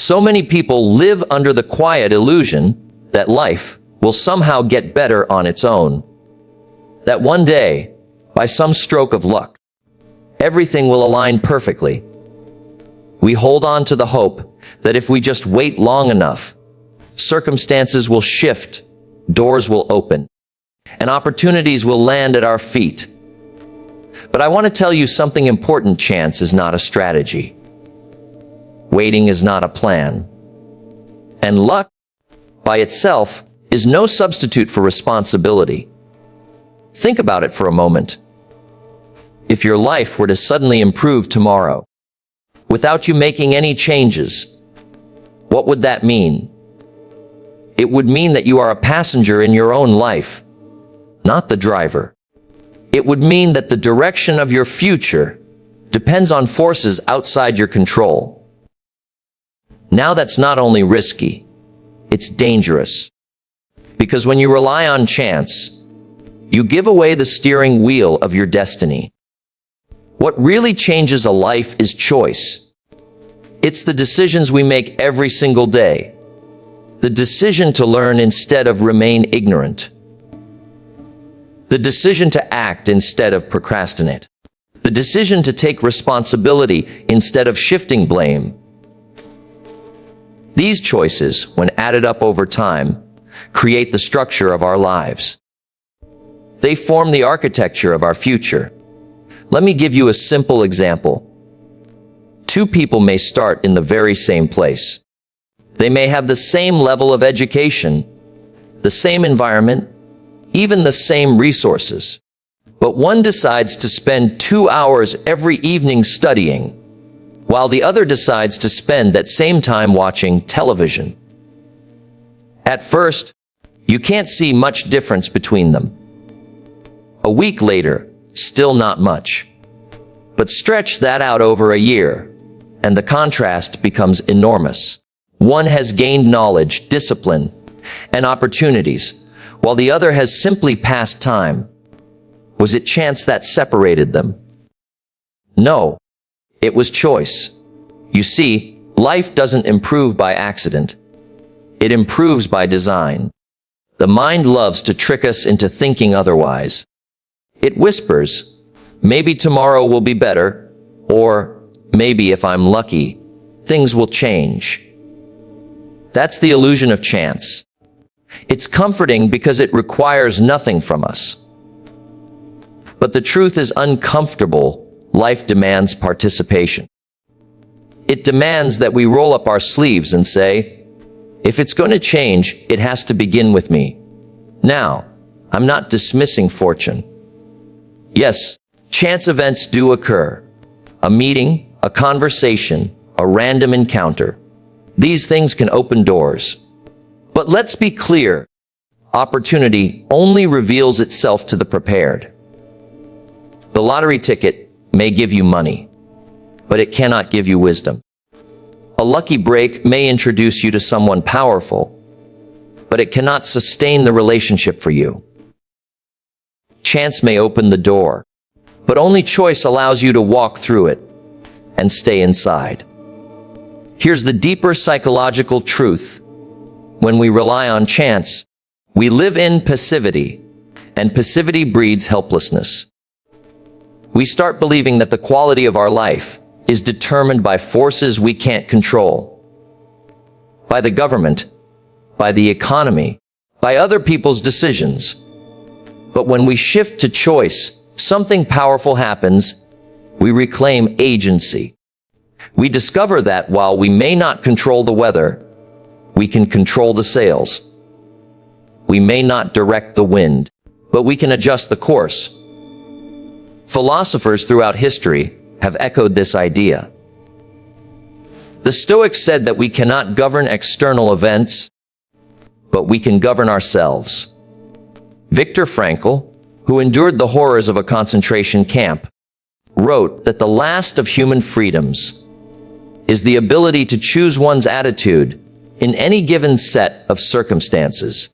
So many people live under the quiet illusion that life will somehow get better on its own. That one day, by some stroke of luck, everything will align perfectly. We hold on to the hope that if we just wait long enough, circumstances will shift, doors will open, and opportunities will land at our feet. But I want to tell you something important. Chance is not a strategy. Waiting is not a plan. And luck, by itself, is no substitute for responsibility. Think about it for a moment. If your life were to suddenly improve tomorrow, without you making any changes, what would that mean? It would mean that you are a passenger in your own life, not the driver. It would mean that the direction of your future depends on forces outside your control. Now that's not only risky, it's dangerous. Because when you rely on chance, you give away the steering wheel of your destiny. What really changes a life is choice. It's the decisions we make every single day. The decision to learn instead of remain ignorant. The decision to act instead of procrastinate. The decision to take responsibility instead of shifting blame. These choices, when added up over time, create the structure of our lives. They form the architecture of our future. Let me give you a simple example. Two people may start in the very same place. They may have the same level of education, the same environment, even the same resources. But one decides to spend 2 hours every evening studying, while the other decides to spend that same time watching television. At first, you can't see much difference between them. A week later, still not much. But stretch that out over a year, and the contrast becomes enormous. One has gained knowledge, discipline, and opportunities, while the other has simply passed time. Was it chance that separated them? No, it was choice. You see, life doesn't improve by accident. It improves by design. The mind loves to trick us into thinking otherwise. It whispers, maybe tomorrow will be better, or maybe if I'm lucky, things will change. That's the illusion of chance. It's comforting because it requires nothing from us. But the truth is uncomfortable. Life demands participation. It demands that we roll up our sleeves and say, if it's going to change, it has to begin with me. Now, I'm not dismissing fortune. Yes, chance events do occur. A meeting, a conversation, a random encounter. These things can open doors. But let's be clear, opportunity only reveals itself to the prepared. The lottery ticket may give you money, but it cannot give you wisdom. A lucky break may introduce you to someone powerful, but it cannot sustain the relationship for you. Chance may open the door, but only choice allows you to walk through it and stay inside. Here's the deeper psychological truth. When we rely on chance, we live in passivity, and passivity breeds helplessness. We start believing that the quality of our life is determined by forces we can't control. By the government, by the economy, by other people's decisions. But when we shift to choice, something powerful happens. We reclaim agency. We discover that while we may not control the weather, we can control the sails. We may not direct the wind, but we can adjust the course. Philosophers throughout history have echoed this idea. The Stoics said that we cannot govern external events, but we can govern ourselves. Viktor Frankl, who endured the horrors of a concentration camp, wrote that the last of human freedoms is the ability to choose one's attitude in any given set of circumstances.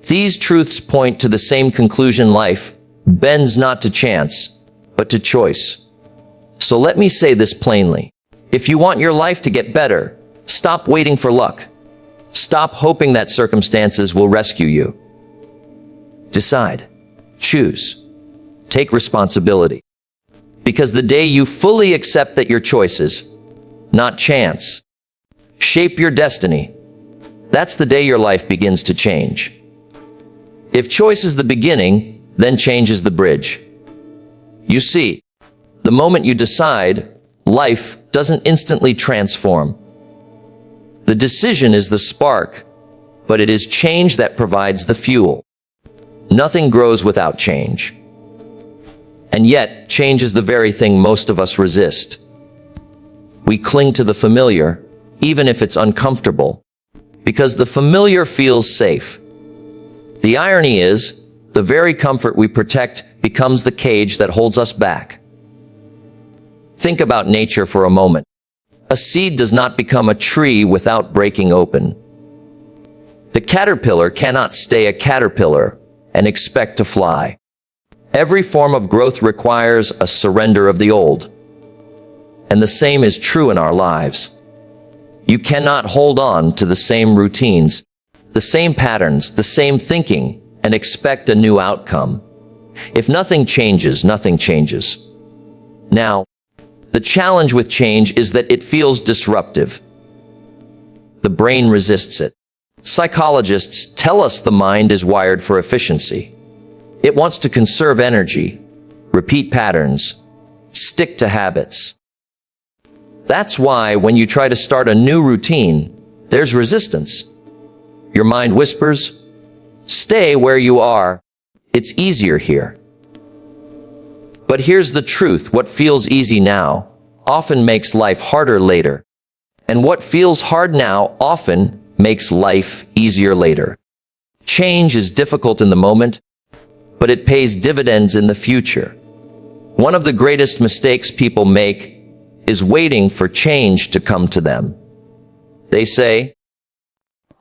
These truths point to the same conclusion: life bends not to chance, but to choice. So let me say this plainly. If you want your life to get better, stop Stop waiting for luck. Stop hoping that circumstances will rescue you. Decide. Choose. Take responsibility. Because the day you fully accept that your choices, not chance, shape your destiny, that's the day your life begins to change. If choice is the beginning, then change is the bridge. You see, the moment you decide, life doesn't instantly transform. The decision is the spark, but it is change that provides the fuel. Nothing grows without change. And yet, change is the very thing most of us resist. We cling to the familiar, even if it's uncomfortable, because the familiar feels safe. The irony is, the very comfort we protect becomes the cage that holds us back. Think about nature for a moment. A seed does not become a tree without breaking open. The caterpillar cannot stay a caterpillar and expect to fly. Every form of growth requires a surrender of the old. And the same is true in our lives. You cannot hold on to the same routines, the same patterns, the same thinking, and expect a new outcome. If nothing changes, nothing changes. Now, the challenge with change is that it feels disruptive. The brain resists it. Psychologists tell us the mind is wired for efficiency. It wants to conserve energy, repeat patterns, stick to habits. That's why when you try to start a new routine, there's resistance. Your mind whispers, "Stay where you are. It's easier here." But here's the truth: what feels easy now often makes life harder later. And what feels hard now often makes life easier later. Change is difficult in the moment, but it pays dividends in the future. One of the greatest mistakes people make is waiting for change to come to them. They say,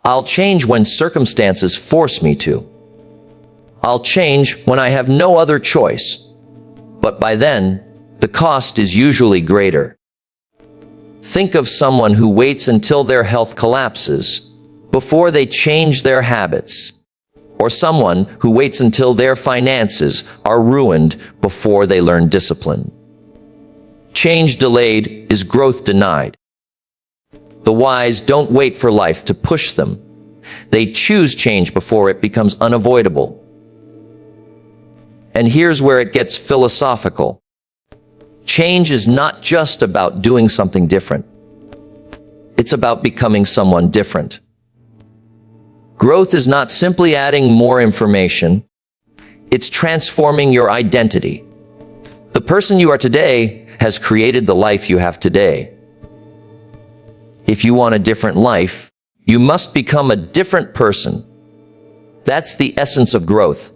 "I'll change when circumstances force me to. I'll change when I have no other choice." But by then, the cost is usually greater. Think of someone who waits until their health collapses before they change their habits, or someone who waits until their finances are ruined before they learn discipline. Change delayed is growth denied. The wise don't wait for life to push them. They choose change before it becomes unavoidable. And here's where it gets philosophical. Change is not just about doing something different. It's about becoming someone different. Growth is not simply adding more information. It's transforming your identity. The person you are today has created the life you have today. If you want a different life, you must become a different person. That's the essence of growth.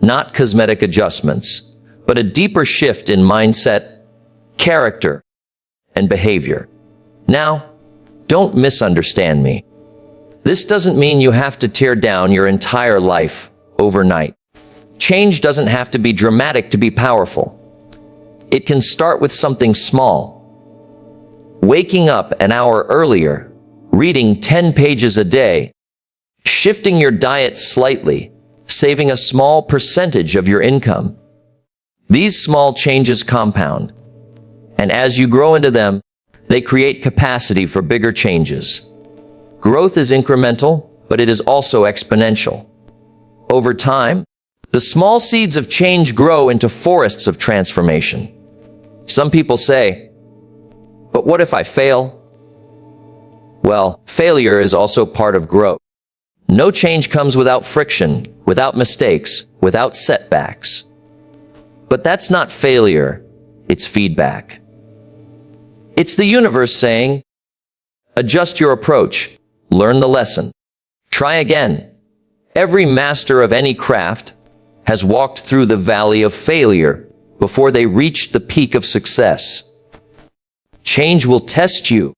Not cosmetic adjustments, but a deeper shift in mindset, character, and behavior. Now, don't misunderstand me. This doesn't mean you have to tear down your entire life overnight. Change doesn't have to be dramatic to be powerful. It can start with something small. Waking up an hour earlier, reading 10 pages a day, shifting your diet slightly, saving a small percentage of your income. These small changes compound, and as you grow into them, they create capacity for bigger changes. Growth is incremental, but it is also exponential. Over time, the small seeds of change grow into forests of transformation. Some people say, "But what if I fail?" Well, failure is also part of growth. No change comes without friction, without mistakes, without setbacks. But that's not failure, it's feedback. It's the universe saying, adjust your approach, learn the lesson, try again. Every master of any craft has walked through the valley of failure before they reached the peak of success. Change will test you,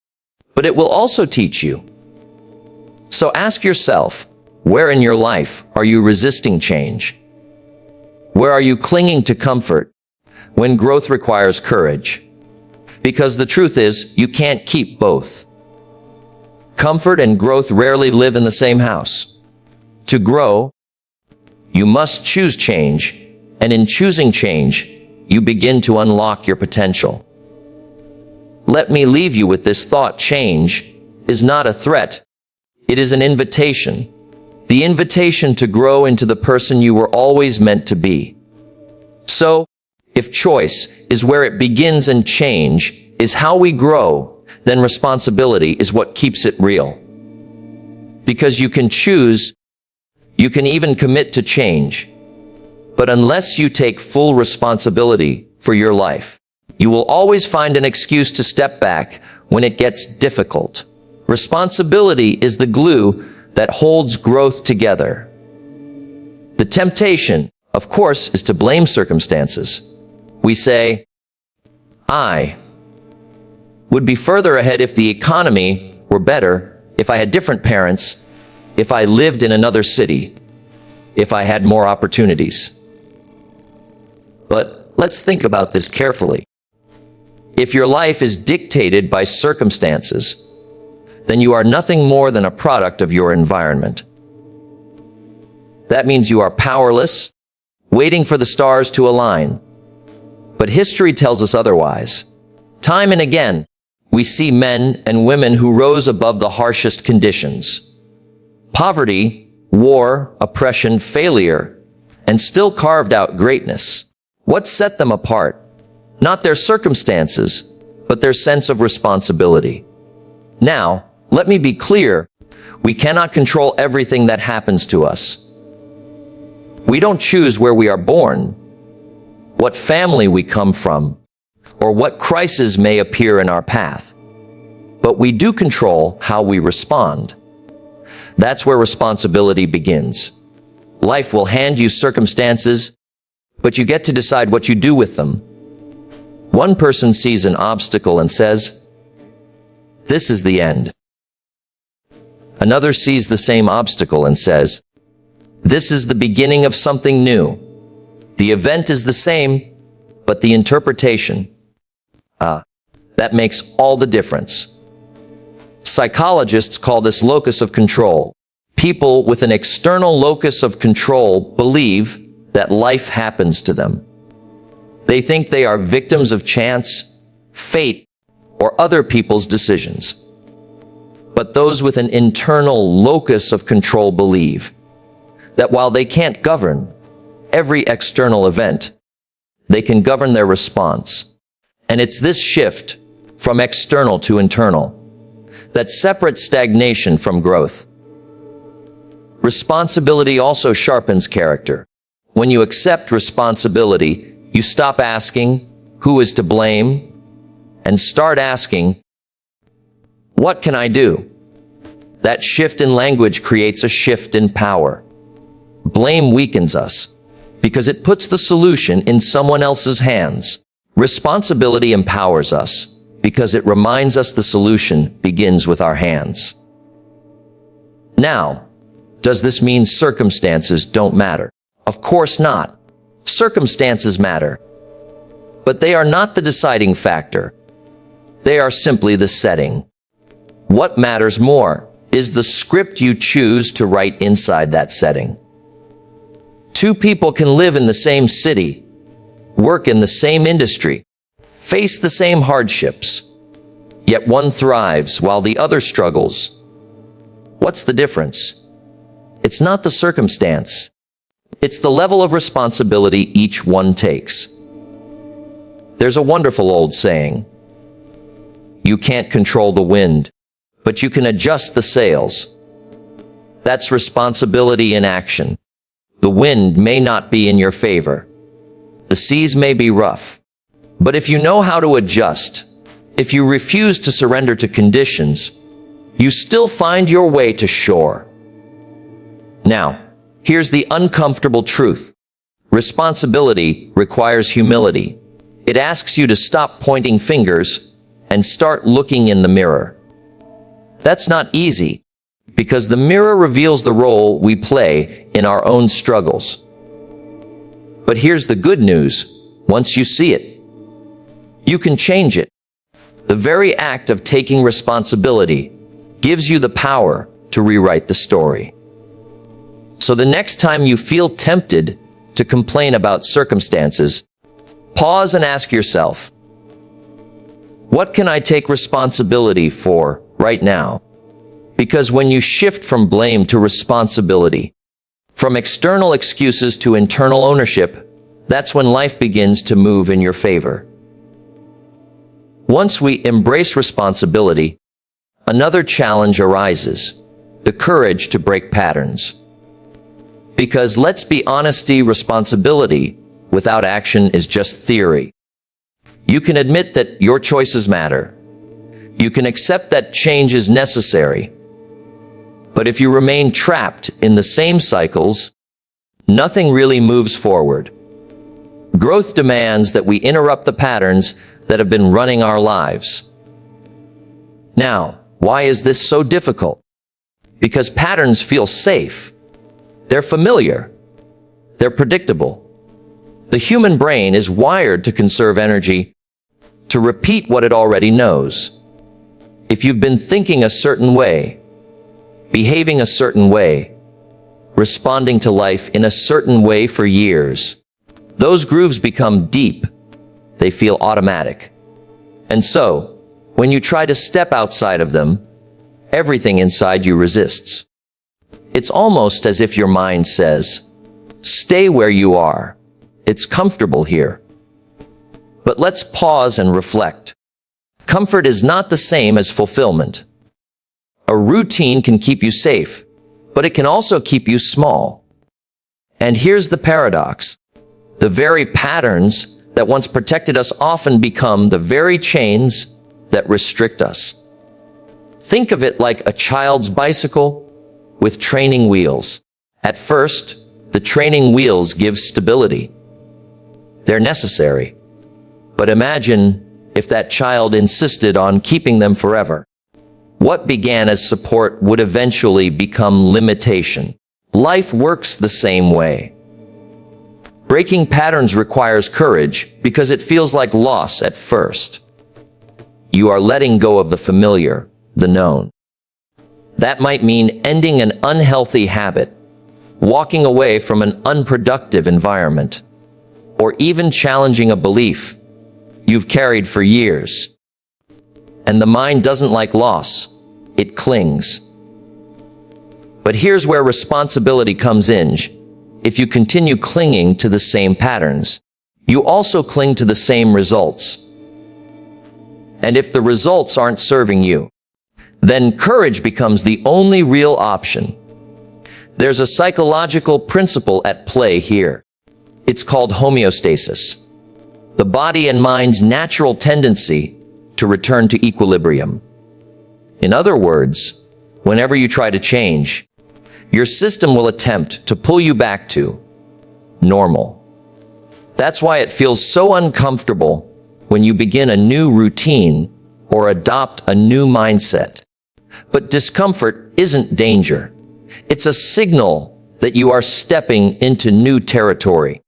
but it will also teach you. So ask yourself, where in your life are you resisting change? Where are you clinging to comfort when growth requires courage? Because the truth is, you can't keep both. Comfort and growth rarely live in the same house. To grow, you must choose change, and in choosing change, you begin to unlock your potential. Let me leave you with this thought: change is not a threat, it is an invitation. The invitation to grow into the person you were always meant to be. So, if choice is where it begins and change is how we grow, then responsibility is what keeps it real. Because you can choose, you can even commit to change. But unless you take full responsibility for your life, you will always find an excuse to step back when it gets difficult. Responsibility is the glue that holds growth together. The temptation, of course, is to blame circumstances. We say, I would be further ahead if the economy were better, if I had different parents, if I lived in another city, if I had more opportunities. But let's think about this carefully. If your life is dictated by circumstances, then you are nothing more than a product of your environment. That means you are powerless, waiting for the stars to align. But history tells us otherwise. Time and again, we see men and women who rose above the harshest conditions. Poverty, war, oppression, failure, and still carved out greatness. What set them apart? Not their circumstances, but their sense of responsibility. Now, let me be clear, we cannot control everything that happens to us. We don't choose where we are born, what family we come from, or what crises may appear in our path. But we do control how we respond. That's where responsibility begins. Life will hand you circumstances, but you get to decide what you do with them. One person sees an obstacle and says, "This is the end." Another sees the same obstacle and says, "This is the beginning of something new." The event is the same, but the interpretation, that makes all the difference. Psychologists call this locus of control. People with an external locus of control believe that life happens to them. They think they are victims of chance, fate, or other people's decisions. But those with an internal locus of control believe that while they can't govern every external event, they can govern their response. And it's this shift from external to internal that separates stagnation from growth. Responsibility also sharpens character. When you accept responsibility, you stop asking, "Who is to blame?" and start asking, "What can I do?" That shift in language creates a shift in power. Blame weakens us because it puts the solution in someone else's hands. Responsibility empowers us because it reminds us the solution begins with our hands. Now, does this mean circumstances don't matter? Of course not. Circumstances matter, but they are not the deciding factor. They are simply the setting. What matters more is the script you choose to write inside that setting. Two people can live in the same city, work in the same industry, face the same hardships, yet one thrives while the other struggles. What's the difference? It's not the circumstance. It's the level of responsibility each one takes. There's a wonderful old saying, "You can't control the wind, but you can adjust the sails." That's responsibility in action. The wind may not be in your favor. The seas may be rough. But if you know how to adjust, if you refuse to surrender to conditions, you still find your way to shore. Now, here's the uncomfortable truth. Responsibility requires humility. It asks you to stop pointing fingers and start looking in the mirror. That's not easy, because the mirror reveals the role we play in our own struggles. But here's the good news. Once you see it, you can change it. The very act of taking responsibility gives you the power to rewrite the story. So the next time you feel tempted to complain about circumstances, pause and ask yourself, what can I take responsibility for right now? Because when you shift from blame to responsibility, from external excuses to internal ownership, that's when life begins to move in your favor. Once we embrace responsibility, another challenge arises, the courage to break patterns. Because let's be honest, responsibility without action is just theory. You can admit that your choices matter. You can accept that change is necessary. But if you remain trapped in the same cycles, nothing really moves forward. Growth demands that we interrupt the patterns that have been running our lives. Now, why is this so difficult? Because patterns feel safe. They're familiar. They're predictable. The human brain is wired to conserve energy, to repeat what it already knows. If you've been thinking a certain way, behaving a certain way, responding to life in a certain way for years, those grooves become deep. They feel automatic. And so, when you try to step outside of them, everything inside you resists. It's almost as if your mind says, stay where you are. It's comfortable here. But let's pause and reflect. Comfort is not the same as fulfillment. A routine can keep you safe, but it can also keep you small. And here's the paradox. The very patterns that once protected us often become the very chains that restrict us. Think of it like a child's bicycle with training wheels. At first, the training wheels give stability. They're necessary. But imagine if that child insisted on keeping them forever. What began as support would eventually become limitation. Life works the same way. Breaking patterns requires courage because it feels like loss at first. You are letting go of the familiar, the known. That might mean ending an unhealthy habit, walking away from an unproductive environment, or even challenging a belief you've carried for years. And the mind doesn't like loss, it clings. But here's where responsibility comes in. If you continue clinging to the same patterns, you also cling to the same results. And if the results aren't serving you, then courage becomes the only real option. There's a psychological principle at play here. It's called homeostasis, the body and mind's natural tendency to return to equilibrium. In other words, whenever you try to change, your system will attempt to pull you back to normal. That's why it feels so uncomfortable when you begin a new routine or adopt a new mindset. But discomfort isn't danger. It's a signal that you are stepping into new territory.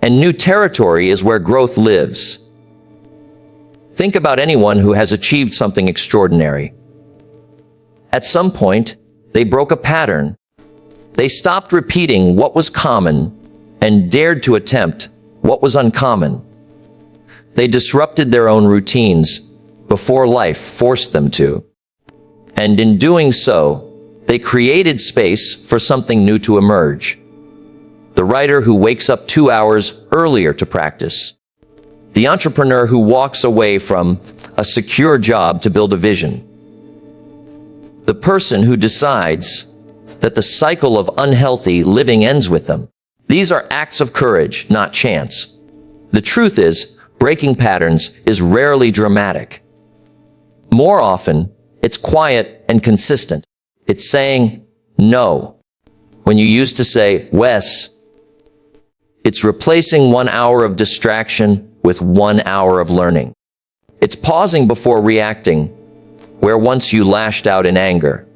And new territory is where growth lives. Think about anyone who has achieved something extraordinary. At some point, they broke a pattern. They stopped repeating what was common and dared to attempt what was uncommon. They disrupted their own routines before life forced them to. And in doing so, they created space for something new to emerge. The writer who wakes up 2 hours earlier to practice. The entrepreneur who walks away from a secure job to build a vision. The person who decides that the cycle of unhealthy living ends with them. These are acts of courage, not chance. The truth is, breaking patterns is rarely dramatic. More often, it's quiet and consistent. It's saying no when you used to say Wes. It's replacing 1 hour of distraction with 1 hour of learning. It's pausing before reacting, where once you lashed out in anger.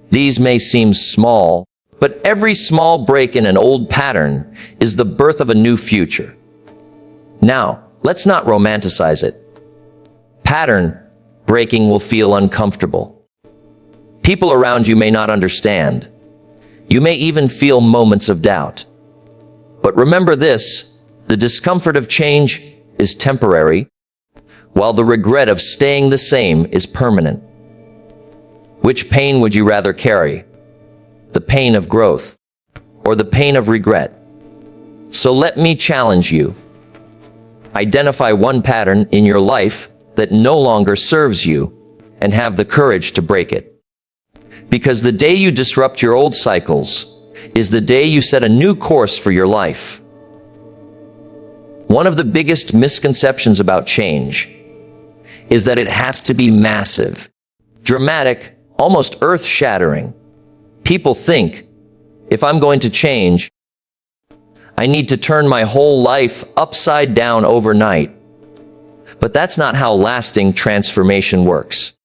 These may seem small, but every small break in an old pattern is the birth of a new future. Now, let's not romanticize it. Pattern breaking will feel uncomfortable. People around you may not understand. You may even feel moments of doubt. But remember this, the discomfort of change is temporary, while the regret of staying the same is permanent. Which pain would you rather carry? The pain of growth or the pain of regret? So let me challenge you. Identify one pattern in your life that no longer serves you and have the courage to break it. Because the day you disrupt your old cycles is the day you set a new course for your life. One of the biggest misconceptions about change is that it has to be massive, dramatic, almost earth-shattering. People think, if I'm going to change, I need to turn my whole life upside down overnight. But that's not how lasting transformation works.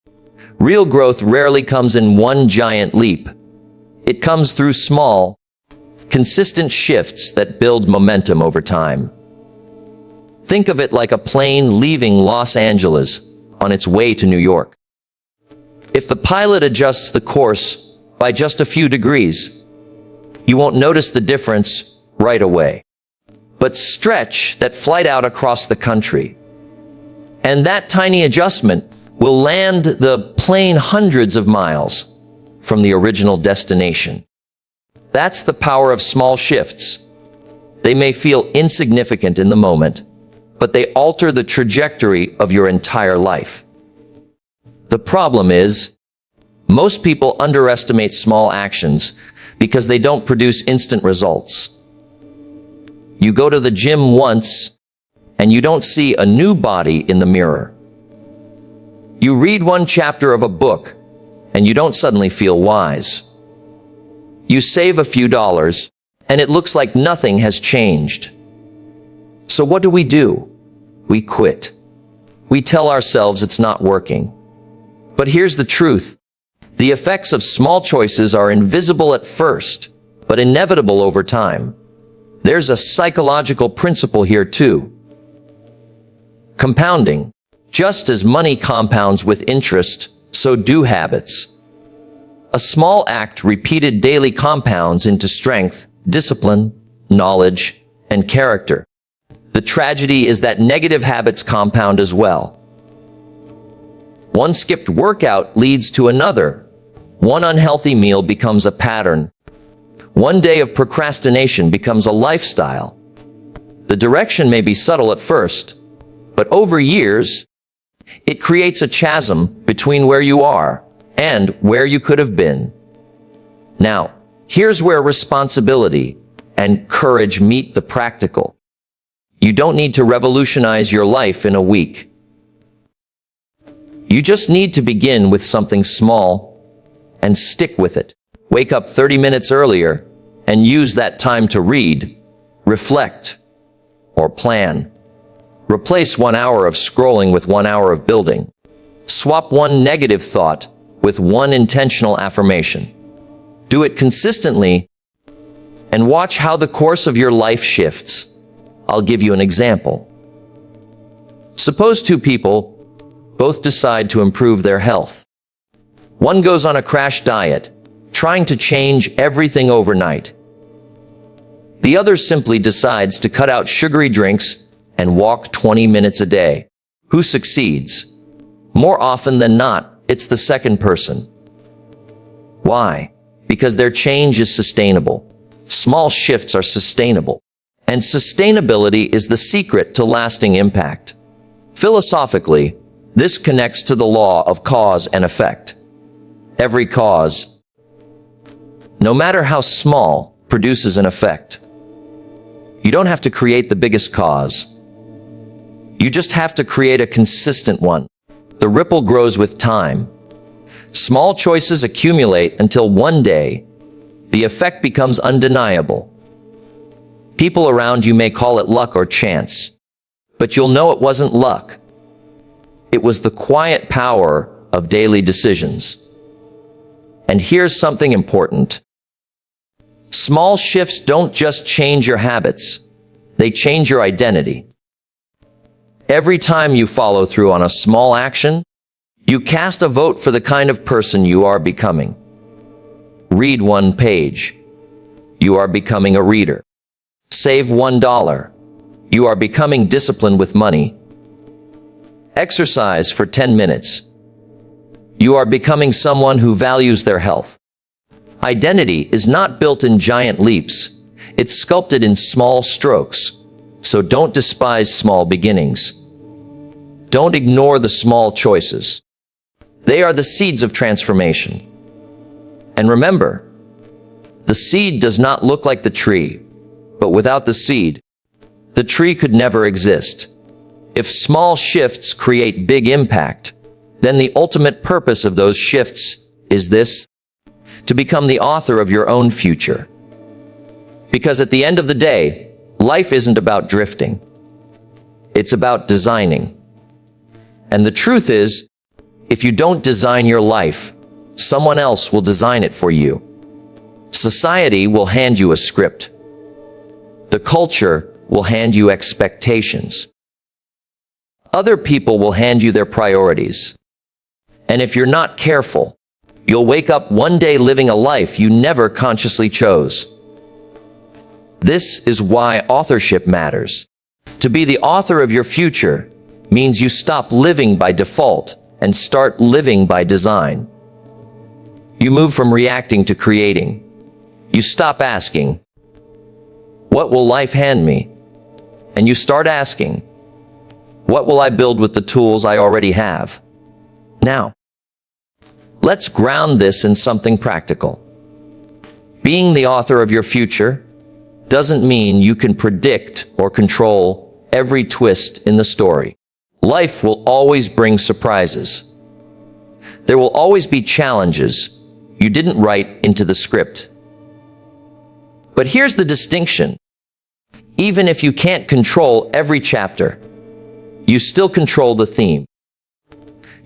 Real growth rarely comes in one giant leap. It comes through small, consistent shifts that build momentum over time. Think of it like a plane leaving Los Angeles on its way to New York. If the pilot adjusts the course by just a few degrees, you won't notice the difference right away. But stretch that flight out across the country, and that tiny adjustment will land the plane hundreds of miles from the original destination. That's the power of small shifts. They may feel insignificant in the moment, but they alter the trajectory of your entire life. The problem is, most people underestimate small actions because they don't produce instant results. You go to the gym once, and you don't see a new body in the mirror. You read one chapter of a book, and you don't suddenly feel wise. You save a few dollars, and it looks like nothing has changed. So what do? We quit. We tell ourselves it's not working. But here's the truth. The effects of small choices are invisible at first, but inevitable over time. There's a psychological principle here too. Compounding. Just as money compounds with interest, so do habits. A small act repeated daily compounds into strength, discipline, knowledge, and character. The tragedy is that negative habits compound as well. One skipped workout leads to another. One unhealthy meal becomes a pattern. One day of procrastination becomes a lifestyle. The direction may be subtle at first, but over years, it creates a chasm between where you are and where you could have been. Now, here's where responsibility and courage meet the practical. You don't need to revolutionize your life in a week. You just need to begin with something small and stick with it. Wake up 30 minutes earlier and use that time to read, reflect, or plan. Replace 1 hour of scrolling with 1 hour of building. Swap one negative thought with one intentional affirmation. Do it consistently and watch how the course of your life shifts. I'll give you an example. Suppose two people both decide to improve their health. One goes on a crash diet, trying to change everything overnight. The other simply decides to cut out sugary drinks and walk 20 minutes a day. Who succeeds? More often than not, it's the second person. Why? Because their change is sustainable. Small shifts are sustainable. And sustainability is the secret to lasting impact. Philosophically, this connects to the law of cause and effect. Every cause, no matter how small, produces an effect. You don't have to create the biggest cause. You just have to create a consistent one. The ripple grows with time. Small choices accumulate until one day, the effect becomes undeniable. People around you may call it luck or chance, but you'll know it wasn't luck. It was the quiet power of daily decisions. And here's something important. Small shifts don't just change your habits, they change your identity. Every time you follow through on a small action, You cast a vote for the kind of person you are becoming. Read one page. You are becoming a reader. Save $1. You are becoming disciplined with money. Exercise for 10 minutes. You are becoming someone who values their health. Identity is not built in giant leaps. It's sculpted in small strokes. So don't despise small beginnings. Don't ignore the small choices. They are the seeds of transformation. And remember, the seed does not look like the tree, but without the seed, the tree could never exist. If small shifts create big impact, then the ultimate purpose of those shifts is this: to become the author of your own future. Because at the end of the day, life isn't about drifting. It's about designing. And the truth is, if you don't design your life, someone else will design it for you. Society will hand you a script. The culture will hand you expectations. Other people will hand you their priorities. And if you're not careful, you'll wake up one day living a life you never consciously chose. This is why authorship matters. To be the author of your future means you stop living by default and start living by design. You move from reacting to creating. You stop asking, "What will life hand me?" And you start asking, "What will I build with the tools I already have?" Now, let's ground this in something practical. Being the author of your future doesn't mean you can predict or control every twist in the story. Life will always bring surprises. There will always be challenges you didn't write into the script. But here's the distinction. Even if you can't control every chapter, you still control the theme.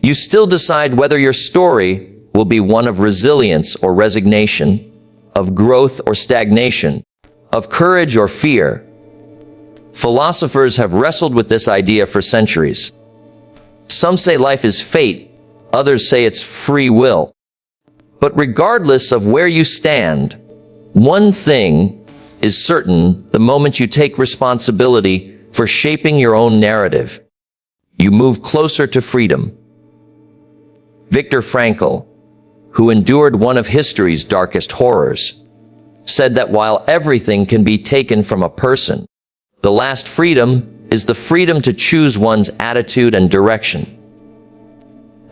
You still decide whether your story will be one of resilience or resignation, of growth or stagnation, of courage or fear. Philosophers have wrestled with this idea for centuries. Some say life is fate, others say it's free will. But regardless of where you stand, one thing is certain: the moment you take responsibility for shaping your own narrative, you move closer to freedom. Viktor Frankl, who endured one of history's darkest horrors, said that while everything can be taken from a person, the last freedom is the freedom to choose one's attitude and direction.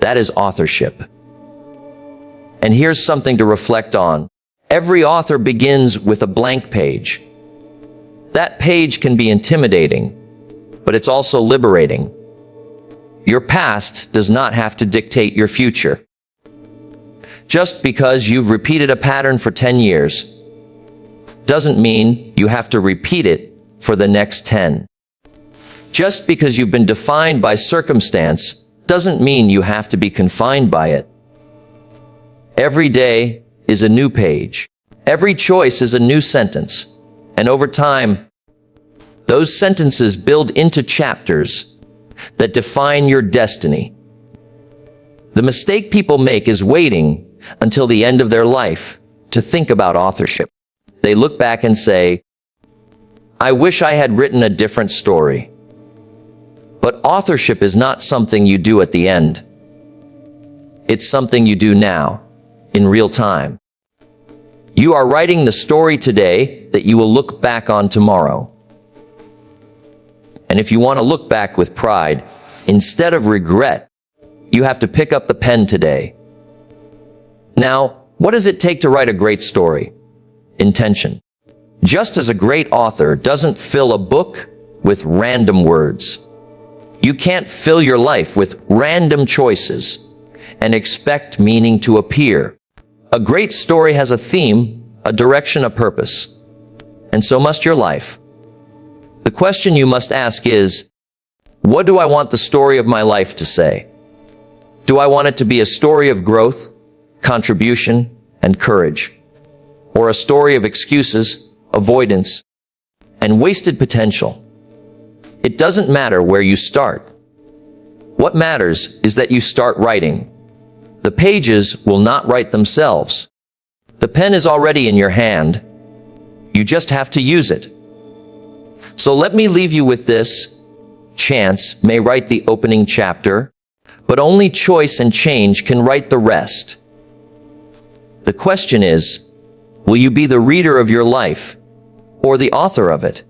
That is authorship. And here's something to reflect on. Every author begins with a blank page. That page can be intimidating, but it's also liberating. Your past does not have to dictate your future. Just because you've repeated a pattern for 10 years doesn't mean you have to repeat it for the next 10. Just because you've been defined by circumstance doesn't mean you have to be confined by it. Every day is a new page. Every choice is a new sentence. And over time, those sentences build into chapters that define your destiny. The mistake people make is waiting until the end of their life to think about authorship. They look back and say, "I wish I had written a different story." But authorship is not something you do at the end. It's something you do now, in real time. You are writing the story today that you will look back on tomorrow. And if you want to look back with pride, instead of regret, you have to pick up the pen today. Now, what does it take to write a great story? Intention. Just as a great author doesn't fill a book with random words, you can't fill your life with random choices and expect meaning to appear. A great story has a theme, a direction, a purpose. And so must your life. The question you must ask is, what do I want the story of my life to say? Do I want it to be a story of growth, contribution, and courage? Or a story of excuses, avoidance, and wasted potential? It doesn't matter where you start. What matters is that you start writing. The pages will not write themselves. The pen is already in your hand. You just have to use it. So let me leave you with this. Chance may write the opening chapter, but only choice and change can write the rest. The question is, will you be the reader of your life or the author of it?